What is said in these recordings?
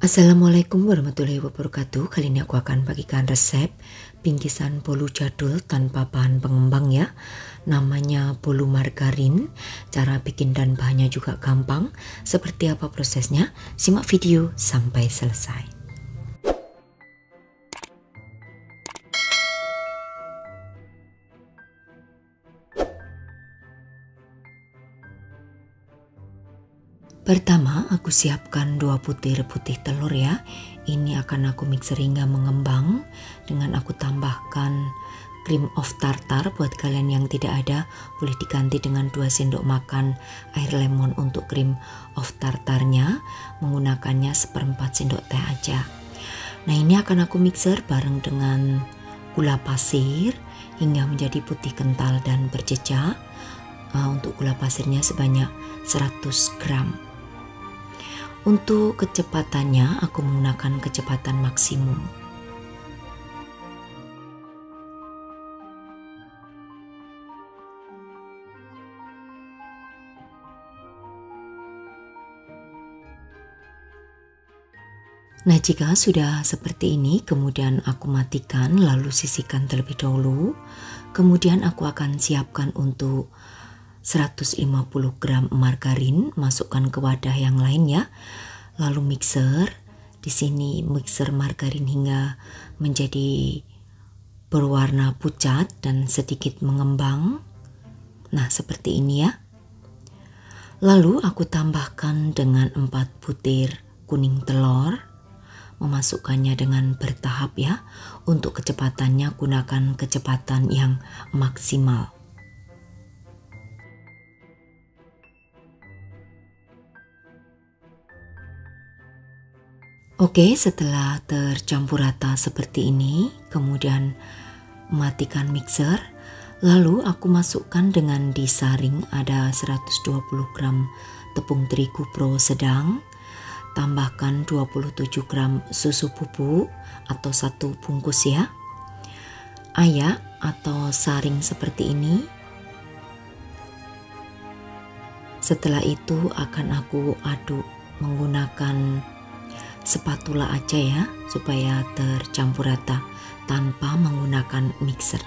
Assalamualaikum warahmatullahi wabarakatuh. Kali ini aku akan bagikan resep bingkisan bolu jadul tanpa bahan pengembang ya. Namanya bolu margarin. Cara bikin dan bahannya juga gampang. Seperti apa prosesnya? Simak video sampai selesai. Pertama, aku siapkan 2 butir putih telur ya. Ini akan aku mixer hingga mengembang. Dengan aku tambahkan cream of tartar. Buat kalian yang tidak ada, boleh diganti dengan 2 sendok makan air lemon untuk cream of tartarnya. Menggunakannya 1/4 sendok teh aja. Nah, ini akan aku mixer bareng dengan gula pasir hingga menjadi putih kental dan berjejak. Untuk gula pasirnya sebanyak 100 gram. Untuk kecepatannya, aku menggunakan kecepatan maksimum. Nah, jika sudah seperti ini, kemudian aku matikan lalu sisihkan terlebih dahulu. Kemudian aku akan siapkan untuk 150 gram margarin, masukkan ke wadah yang lain ya. Lalu mixer. Di sini mixer margarin hingga menjadi berwarna pucat dan sedikit mengembang. Nah, seperti ini ya. Lalu aku tambahkan dengan 4 butir kuning telur. Memasukkannya dengan bertahap ya. Untuk kecepatannya gunakan kecepatan yang maksimal. Oke, setelah tercampur rata seperti ini, kemudian matikan mixer. Lalu aku masukkan dengan disaring ada 120 gram tepung terigu pro sedang. Tambahkan 27 gram susu bubuk atau 1 bungkus ya. Ayak atau saring seperti ini. Setelah itu akan aku aduk menggunakan spatula aja ya, supaya tercampur rata tanpa menggunakan mixer.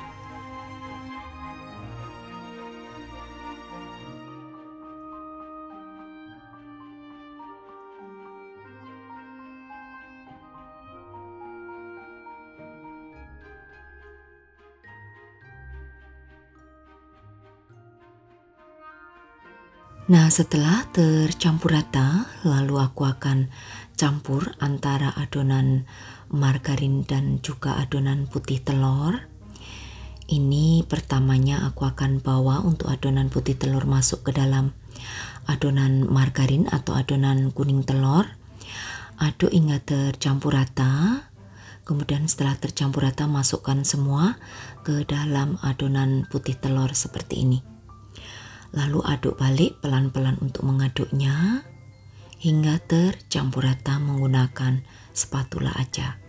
Nah, setelah tercampur rata, lalu aku akan campur antara adonan margarin dan juga adonan putih telur. Ini pertamanya aku akan bawa untuk adonan putih telur masuk ke dalam adonan margarin atau adonan kuning telur. Aduk hingga tercampur rata. Kemudian setelah tercampur rata, masukkan semua ke dalam adonan putih telur seperti ini. Lalu aduk balik pelan-pelan untuk mengaduknya hingga tercampur rata menggunakan spatula aja.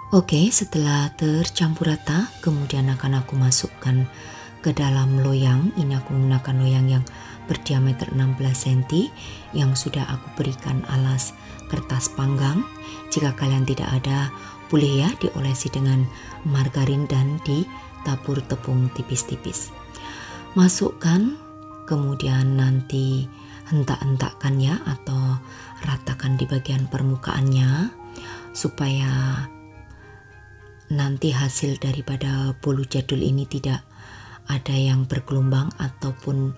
Oke, setelah tercampur rata, kemudian akan aku masukkan ke dalam loyang. Ini aku menggunakan loyang yang berdiameter 16 cm yang sudah aku berikan alas kertas panggang. Jika kalian tidak ada, boleh ya diolesi dengan margarin dan ditabur tepung tipis-tipis. Masukkan, kemudian nanti hentak-hentakkan ya, atau ratakan di bagian permukaannya supaya nanti hasil daripada bolu jadul ini tidak ada yang bergelombang ataupun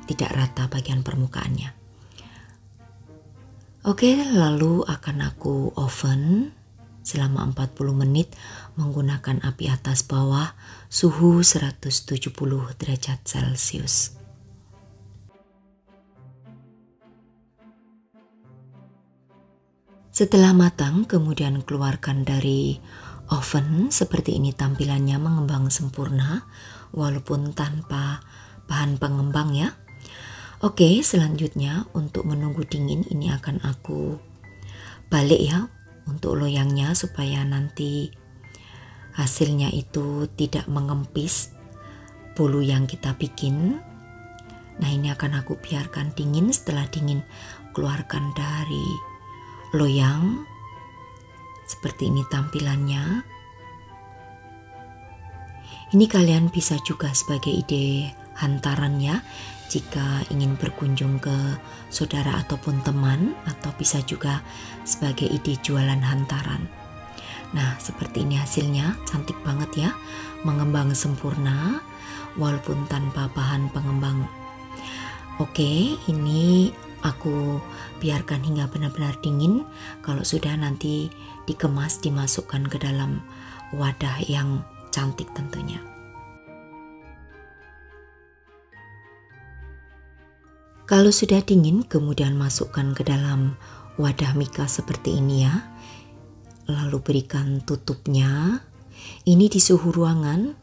tidak rata bagian permukaannya. Oke, lalu akan aku oven selama 40 menit menggunakan api atas bawah suhu 170 derajat Celcius. Setelah matang, kemudian keluarkan dari oven. Seperti ini tampilannya, mengembang sempurna. walaupun tanpa bahan pengembang ya. Oke, selanjutnya untuk menunggu dingin ini akan aku balik ya untuk loyangnya supaya nanti hasilnya itu tidak mengempis bolu yang kita bikin. Nah, ini akan aku biarkan dingin. Setelah dingin, keluarkan dari loyang. Seperti ini tampilannya. Ini kalian bisa juga sebagai ide hantaran ya, jika ingin berkunjung ke saudara ataupun teman, atau bisa juga sebagai ide jualan hantaran. Nah, seperti ini hasilnya, cantik banget ya, mengembang sempurna walaupun tanpa bahan pengembang. Oke, ini aku biarkan hingga benar-benar dingin. Kalau sudah, nanti dikemas, dimasukkan ke dalam wadah yang cantik tentunya. Kalau sudah dingin, kemudian masukkan ke dalam wadah mika seperti ini ya. Lalu berikan tutupnya. Ini di suhu ruangan.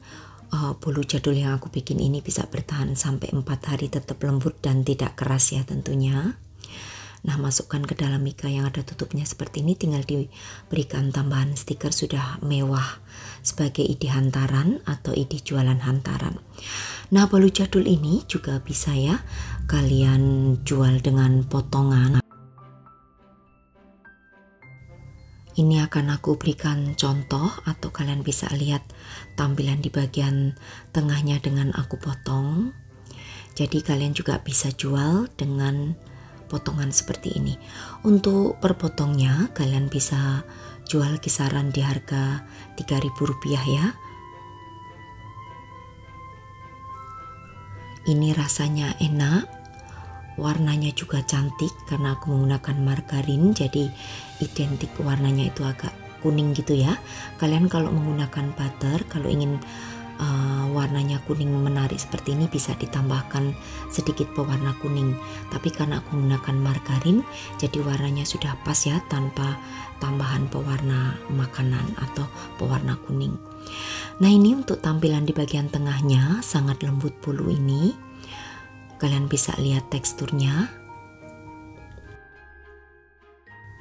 Bolu jadul yang aku bikin ini bisa bertahan sampai 4 hari, tetap lembut dan tidak keras ya tentunya. Nah, masukkan ke dalam mika yang ada tutupnya seperti ini, tinggal diberikan tambahan stiker, sudah mewah sebagai ide hantaran atau ide jualan hantaran. Nah, bolu jadul ini juga bisa ya kalian jual dengan potongan. Ini akan aku berikan contoh, atau kalian bisa lihat tampilan di bagian tengahnya dengan aku potong. Jadi kalian juga bisa jual dengan potongan seperti ini. Untuk per potongnya kalian bisa jual kisaran di harga Rp3.000 ya. Ini rasanya enak, warnanya juga cantik karena aku menggunakan margarin, jadi identik warnanya itu agak kuning gitu ya. Kalian kalau menggunakan butter, kalau ingin warnanya kuning menarik seperti ini, bisa ditambahkan sedikit pewarna kuning. Tapi karena aku menggunakan margarin, jadi warnanya sudah pas ya, tanpa tambahan pewarna makanan atau pewarna kuning. Nah, ini untuk tampilan di bagian tengahnya, sangat lembut bolu ini. Kalian bisa lihat teksturnya.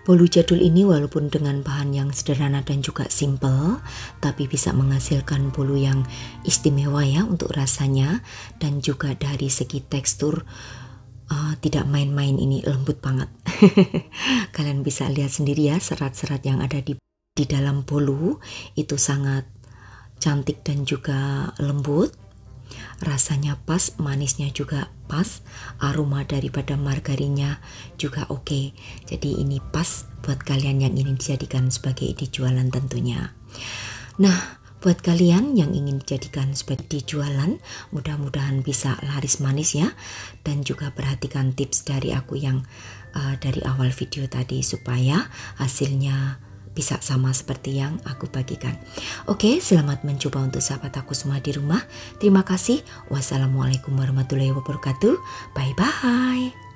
Bolu jadul ini walaupun dengan bahan yang sederhana dan juga simple, tapi bisa menghasilkan bolu yang istimewa ya untuk rasanya, dan juga dari segi tekstur tidak main-main, ini lembut banget. Kalian bisa lihat sendiri ya, serat-serat yang ada di dalam bolu itu sangat cantik dan juga lembut. Rasanya pas, manisnya juga pas, aroma daripada margarinnya juga oke. Jadi ini pas buat kalian yang ingin dijadikan sebagai ide jualan tentunya. Nah, buat kalian yang ingin dijadikan sebagai ide jualan, mudah-mudahan bisa laris manis ya. Dan juga perhatikan tips dari aku yang dari awal video tadi, supaya hasilnya bisa sama seperti yang aku bagikan. Oke, selamat mencoba untuk sahabat aku semua di rumah. Terima kasih. Wassalamualaikum warahmatullahi wabarakatuh. Bye-bye.